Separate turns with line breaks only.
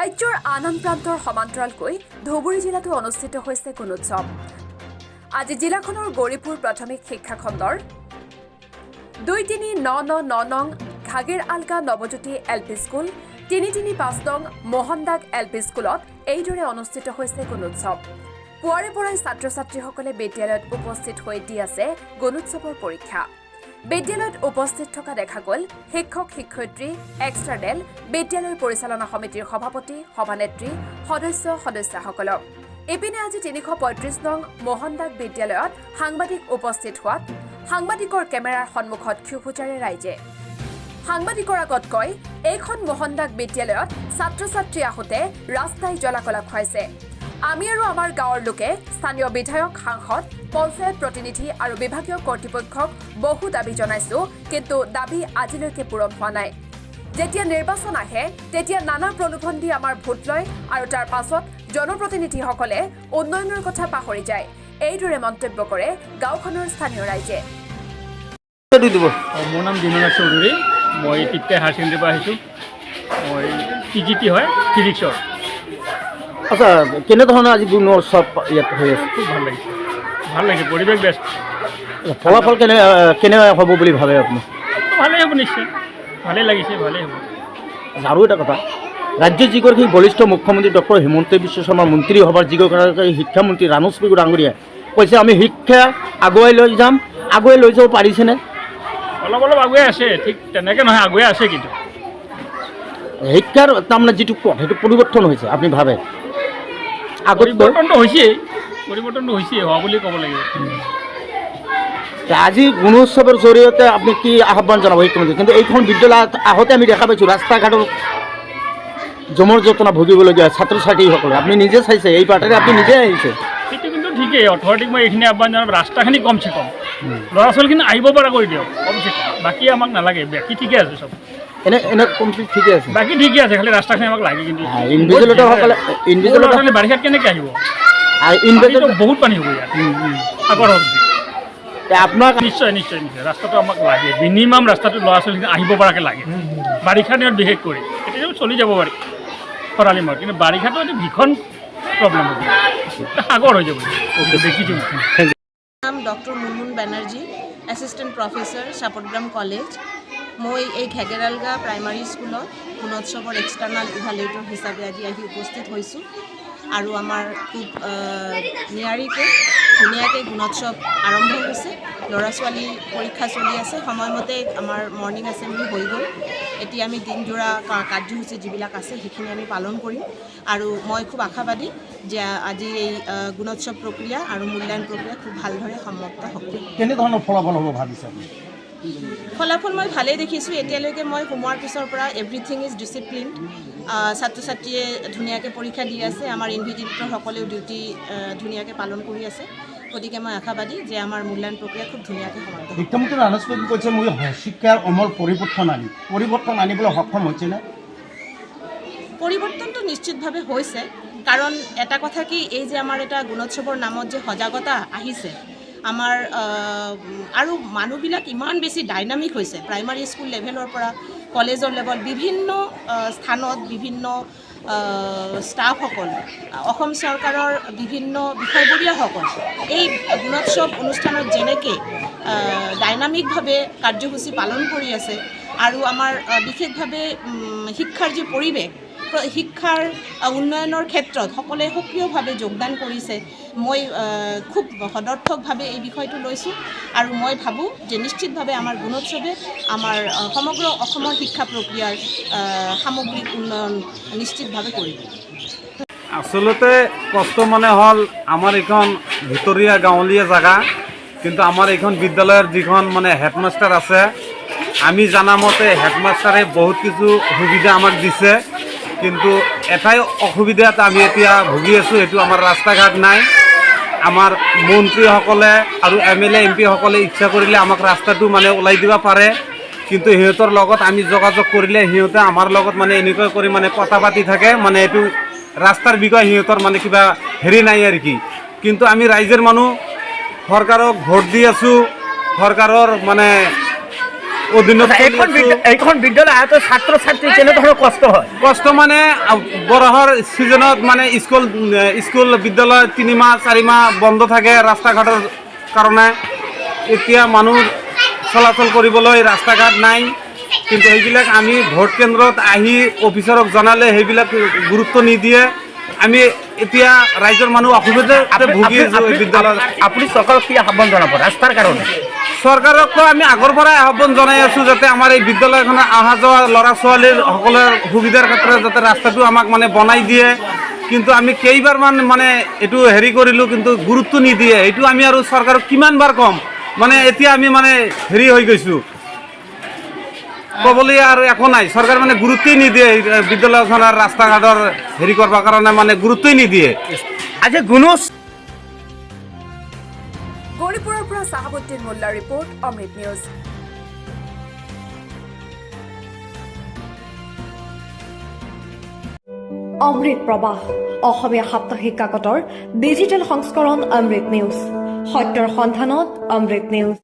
ৰাজ্যৰ আন আন প্ৰান্তৰ সমান্তৰালকৈ ধুবুৰী জিলাতো অনুষ্ঠিত হৈছে গুণোৎসৱ। আজি জিলাখনৰ গৌৰীপুৰ প্ৰাথমিক শিক্ষা খণ্ডৰ 2399 নং ঘাগেৰ আলগা নৱজ্যোতি এল পি স্কুল, 335 নং মোহনদাগ এল পি স্কুলত এইদৰে অনুষ্ঠিত হৈছে গুণোৎসৱ। পুৱাৰে পৰাই ছাত্ৰ ছাত্ৰীসকলে বিদ্যালয়ত উপস্থিত হৈ দি আছে গুণোৎসৱৰ পৰীক্ষা। বিদ্যালয়ত উপস্থিত থকা দেখা গ'ল শিক্ষক শিক্ষয়িত্ৰী, এক্সটাৰ্নেল, বিদ্যালয় পৰিচালনা সমিতিৰ সভাপতি, সভানেত্ৰী, সদস্যসকলক। ইপিনে আজি 335 নং মোহনদাগ বিদ্যালয়ত সাংবাদিক উপস্থিত হোৱাত সাংবাদিকৰ কেমেৰাৰ সন্মুখত ক্ষোভোজাৰে ৰাইজে। সাংবাদিকৰ আগত কয়, এইখন মোহনদাগ বিদ্যালয়ত ছাত্ৰ ছাত্ৰী আহোঁতে ৰাস্তাই জ্বলা-কলা খুৱাইছে। আমি আৰু আমাৰ গাঁৱৰ লোকে স্থানীয় বিধায়ক, সাংসদ, পঞ্চায়ত প্ৰতিনিধি আৰু বিভাগীয় কৰ্তৃপক্ষক বহু দাবী জনাইছো, কিন্তু দাবী আজিলৈকে পূৰণ হোৱা নাই। যেতিয়া নিৰ্বাচন আহে তেতিয়া নানা প্ৰলোভন দি আমাৰ ভোট লয় আৰু তাৰ পাছত জনপ্ৰতিনিধিসকলে উন্নয়নৰ কথা পাহৰি যায়। এইদৰে মন্তব্য কৰে গাঁওখনৰ স্থানীয় ৰাইজে।
মোৰ নাম দিননাথ চৌধুৰী, মই তিপ্তে হায়াৰ ছেকেণ্ডেৰীৰ পৰা আহিছোঁ। মই PGT হয়, ফিজিক্সৰ।
আচ্ছা, কেনেধৰণৰ আজি গুণোৎসৱ ইয়াত হৈ আছে?
খুব ভাল লাগিছে, পৰিৱেশ বেষ্ট।
ফলাফল কেনে হ'ব বুলি ভাবে আপুনি?
ভালেই হ'ব নিশ্চয়, ভালেই লাগিছে, ভালেই হ'ব।
আৰু এটা কথা, ৰাজ্যৰ যিগৰাকী বলিষ্ঠ মুখ্যমন্ত্ৰী ডক্টৰ হিমন্ত বিশ্ব শৰ্মা মন্ত্ৰী সভাৰ যিগৰাকী শিক্ষামন্ত্ৰী ৰানুজ পেগু ডাঙৰীয়াই কৈছে, আমি শিক্ষা আগুৱাই লৈ যাম। আগুৱাই লৈ যাব পাৰিছেনে?
অলপ আগুৱাই আছে, ঠিক তেনেকৈ নহয়, আগুৱাই আছে। কিন্তু
শিক্ষাৰ তাৰমানে যিটো পথ সেইটো পৰিৱৰ্তন হৈছে আপুনি ভাবে?
পৰিৱৰ্তনটো হৈছেই, হোৱা বুলি ক'ব লাগিব।
আজি গুণোৎসৱৰ জৰিয়তে আপুনি কি আহ্বান জনাব শিক্ষামন্ত্ৰী? কিন্তু এইখন বিদ্যালয়ত আহোঁতে আমি দেখা পাইছোঁ ৰাস্তা ঘাটৰ জমৰ যন্ত্ৰণা ভুগিবলগীয়া ছাত্ৰ ছাত্ৰীসকলে। আপুনি নিজে চাইছে, এই পাৰ্টিৰে আপুনি নিজে আহিছে।
সেইটো কিন্তু ঠিকেই, অথৰিটিক মই এইখিনি আহ্বান জনাম, ৰাস্তাখিনি কমচে কম ল'ৰা ছোৱালীখিনি আহিব পৰা কৰি দিয়ক, কমচে কম। বাকী আমাক নালাগে, বাকী ঠিকে আছে চব,
এনে কমপ্লিট ঠিকে আছে,
বাকী ঠিকে আছে, খালি ৰাস্তাখিনি আমাক লাগে। কিন্তু
ইনভিজিলেটৰসকলে
বাৰিষাত কেনেকৈ আহিব? বহুত পানী হ'ব ইয়াত, আগৰ হওক।
আপোনাক
নিশ্চয় ৰাস্তাটো আমাক লাগে, মিনিমাম ৰাস্তাটো ল'ৰা ছোৱালীখিনি আহিব পৰাকৈ লাগে। বাৰিষা দিনত বিশেষ কৰি এতিয়া চলি যাব পাৰি খৰালি মাহত, কিন্তু বাৰিষাটো এইটো ভীষণ প্ৰব্লেম হ'ব, সাগৰ হৈ যাব। দেখিছোঁ।
নাম doctor Munmun Banerjee, assistant professor, চাপটগ্ৰাম কলেজ। মই এই ঘেগেৰালগা প্ৰাইমাৰী স্কুলত গুণোৎসৱৰ এক্সটাৰ্নেল ইভালুৱেটৰ হিচাপে আজি আহি উপস্থিত হৈছোঁ। আৰু আমাৰ খুব নিয়াৰিকৈ ধুনীয়াকৈ গুণোৎসৱ আৰম্ভ হৈছে। ল'ৰা ছোৱালী পৰীক্ষা চলি আছে, সময়মতে আমাৰ মৰ্ণিং এছেম্বলি হৈ গ'ল। এতিয়া আমি দিনজোৰা কাৰ্যসূচী যিবিলাক আছে সেইখিনি আমি পালন কৰিম। আৰু মই খুব আশাবাদী যে আজি এই গুণোৎসৱ প্ৰক্ৰিয়া আৰু মূল্যায়ন প্ৰক্ৰিয়া খুব ভালদৰে সমাপ্ত হ'ব।
কেনেধৰণৰ ফলাফল হ'ব ভাবিছে আপুনি?
ফলাফল মই ভালেই দেখিছোঁ। এতিয়ালৈকে মই সোমোৱাৰ পিছৰ পৰা এভৰিথিং ইজ ডিচিপ্লিন। ছাত্ৰ ছাত্ৰীয়ে ধুনীয়াকৈ পৰীক্ষা দি আছে, আমাৰ ইনভিজিলেটৰসকলেও ডিউটি ধুনীয়াকৈ পালন কৰি আছে। গতিকে মই আশাবাদী যে আমাৰ মূল্যায়ন প্ৰক্ৰিয়া খুব ধুনীয়াকৈ সমাপ্ত হ'ব।
শিক্ষামন্ত্ৰী ৰানুজ পেগুৱে কৈছে, মই শিক্ষাৰ অমল পৰিৱৰ্তন আনিবলৈ সক্ষম হৈছেনে?
পৰিৱৰ্তনটো নিশ্চিতভাৱে হৈছে, কাৰণ এটা কথা কি, এই যে আমাৰ এটা গুণোৎসৱৰ নামত যে সজাগতা আহিছে আমাৰ, আৰু মানুহবিলাক ইমান বেছি ডাইনামিক হৈছে, প্ৰাইমাৰী স্কুল লেভেলৰ পৰা কলেজৰ লেভেল, বিভিন্ন স্থানত বিভিন্ন ষ্টাফসকল, অসম চৰকাৰৰ বিভিন্ন বিষয়ববীয়াসকল এই গুণোৎসৱ অনুষ্ঠানত যেনেকৈ ডাইনামিকভাৱে কাৰ্যসূচী পালন কৰি আছে, আৰু আমাৰ বিশেষভাৱে শিক্ষাৰ যি পৰিৱেশ, শিক্ষাৰ উন্নয়নৰ ক্ষেত্ৰত সকলোৱে সক্ৰিয়ভাৱে যোগদান কৰিছে। মই খুব সদৰ্থকভাৱে এই বিষয়টো লৈছোঁ, আৰু মই ভাবোঁ যে নিশ্চিতভাৱে আমাৰ গুণোৎসৱে আমাৰ সমগ্ৰ অসমৰ শিক্ষা প্ৰক্ৰিয়াৰ সামগ্ৰিক উন্নয়ন নিশ্চিতভাৱে কৰিব।
আচলতে কষ্ট মানে হ'ল, আমাৰ এইখন ভিতৰীয়া গাঁৱলীয়া জেগা, কিন্তু আমাৰ এইখন বিদ্যালয়ৰ যিখন মানে হেডমাষ্টাৰ আছে, আমি জানামতে হেডমাষ্টাৰে বহুত কিছু সুবিধা আমাক দিছে, কিন্তু এটাই অসুবিধাত আমি এতিয়া ভুগি আছোঁ, সেইটো আমাৰ ৰাস্তা ঘাট নাই। আমাৰ মন্ত্ৰীসকলে আৰু MLA MP সকলে ইচ্ছা কৰিলে আমাক ৰাস্তাটো মানে ওলাই দিব পাৰে, কিন্তু সিহঁতৰ লগত আমি যোগাযোগ কৰিলে সিহঁতে আমাৰ লগত মানে এনেকৈ কৰি মানে কথা পাতি থাকে, মানে এইটো ৰাস্তাৰ বিষয়ে সিহঁতৰ মানে কিবা হেৰি নাই আৰু কি। কিন্তু আমি ৰাইজৰ মানুহ, চৰকাৰক ভোট দি আছোঁ, চৰকাৰৰ মানে অধীনত
এইখন বিদ্যালয় আহত ছাত্ৰ ছাত্ৰী কেনেধৰণৰ কষ্ট হয়?
কষ্ট মানে বৰহৰ ছিজনত মানে স্কুল বিদ্যালয় 3 মাহ 4 মাহ বন্ধ থাকে ৰাস্তা ঘাটৰ কাৰণে। এতিয়া মানুহ চলাচল কৰিবলৈ ৰাস্তা ঘাট নাই, কিন্তু সেইবিলাক আমি ভোট কেন্দ্ৰত আহি অফিচাৰক জনালে সেইবিলাক গুৰুত্ব নিদিয়ে। আমি এতিয়া ৰাইজৰ মানুহ অসুবিধাতে ভুগি আছোঁ এই বিদ্যালয়ত।
আপুনি চৰকাৰক কি আহ্বান জনাব ৰাস্তাৰ কাৰণে?
চৰকাৰকতো আমি আগৰ পৰাই আহ্বান জনাই আছোঁ যাতে আমাৰ এই বিদ্যালয়খনত অহা যোৱা ল'ৰা ছোৱালীৰ সকলৰ সুবিধাৰ ক্ষেত্ৰত যাতে ৰাস্তাটো আমাক মানে বনাই দিয়ে। কিন্তু আমি কেইবাৰমান মানে এইটো হেৰি কৰিলোঁ, কিন্তু গুৰুত্ব নিদিয়ে। এইটো আমি আৰু চৰকাৰক কিমানবাৰ ক'ম, মানে এতিয়া আমি মানে হেৰি হৈ গৈছোঁ, ক'বলৈ আৰু একো নাই। চৰকাৰ মানে গুৰুত্বই নিদিয়ে এই বিদ্যালয়খনৰ ৰাস্তা ঘাটৰ হেৰি কৰিবৰ কাৰণে, মানে গুৰুত্বই নিদিয়ে।
আজি গুনুজ
গৌৰীপুৰৰ পৰা চাহাবুদ্দিন মোল্লাৰ ৰিপৰ্ট, অমৃত নিউজ।
অমৃত প্ৰবাহ অসমীয়া সাপ্তাহিক কাকতৰ ডিজিটেল সংস্কৰণ অমৃত নিউজ, সত্যৰ সন্ধানত অমৃত নিউজ।